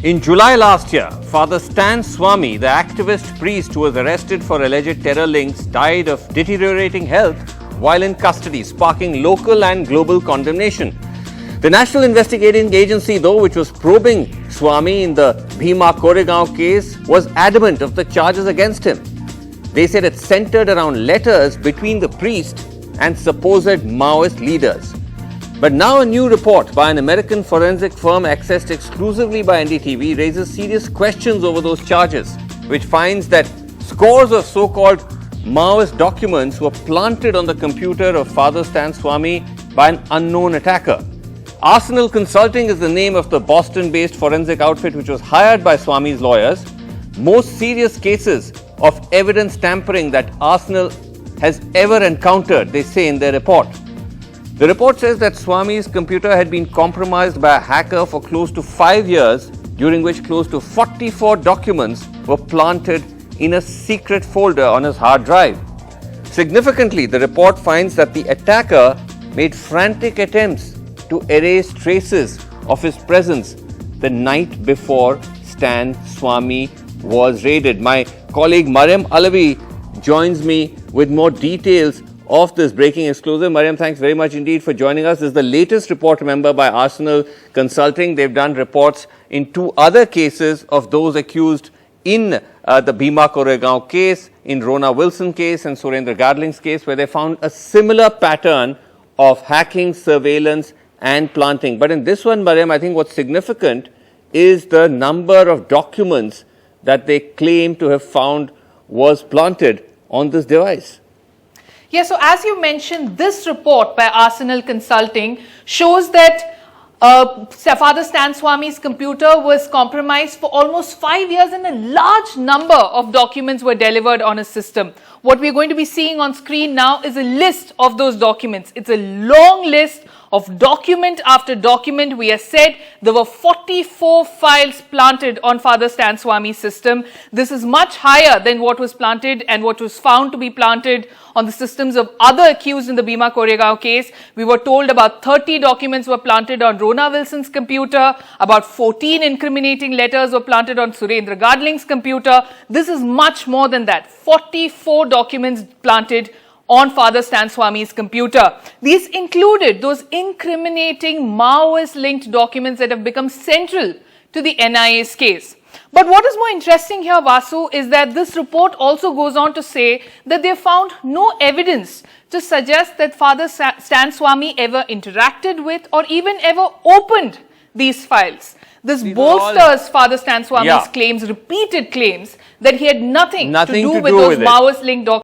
In July last year, Father Stan Swamy, the activist priest who was arrested for alleged terror links, died of deteriorating health while in custody, sparking local and global condemnation. The National Investigating Agency, though, which was probing Swamy in the Bhima Koregoan case, was adamant of the charges against him. They said it centered around letters between the priest and supposed Maoist leaders. But now a new report by an American forensic firm accessed exclusively by NDTV raises serious questions over those charges, which finds that scores of so-called Maoist documents were planted on the computer of Father Stan Swamy by an unknown attacker. Arsenal Consulting is the name of the Boston-based forensic outfit which was hired by Swamy's lawyers. Most serious cases of evidence tampering that Arsenal has ever encountered, they say in their report. The report says that Swamy's computer had been compromised by a hacker for close to 5 years, during which close to 44 documents were planted in a secret folder on his hard drive. Significantly, the report finds that the attacker made frantic attempts to erase traces of his presence the night before Stan Swamy was raided. My colleague Mariam Alavi joins me with more details of this breaking exclusive. Mariam, thanks very much indeed for joining us. This is the latest report, remember, by Arsenal Consulting. They've done reports in 2 other cases of those accused in the Bhima Koregoan case, in Rona Wilson case and Surendra Gadling's case, where they found a similar pattern of hacking, surveillance and planting. But in this one, Mariam, I think what's significant is the number of documents that they claim to have found was planted on this device. Yeah, so as you mentioned, this report by Arsenal Consulting shows that Father Stan Swamy's computer was compromised for almost 5 years and a large number of documents were delivered on his system. What we're going to be seeing on screen now is a list of those documents. It's a long list of document after document. We have said there were 44 files planted on Father Stan Swamy's system. This is much higher than what was planted and what was found to be planted on the systems of other accused in the Bhima Koregoan case. We were told about 30 documents were planted on Rona Wilson's computer, about 14 incriminating letters were planted on Surendra Gadling's computer. This is much more than that. 44 documents planted on Father Stan Swamy's computer. These included those incriminating Maoist-linked documents that have become central to the NIA's case. But what is more interesting here, Vasu, is that this report also goes on to say that they found no evidence to suggest that Father Stan Swamy ever interacted with or even ever opened these files. This bolsters Father Stan Swamy's claims, repeated claims, that he had nothing to do with those Maoist-linked documents.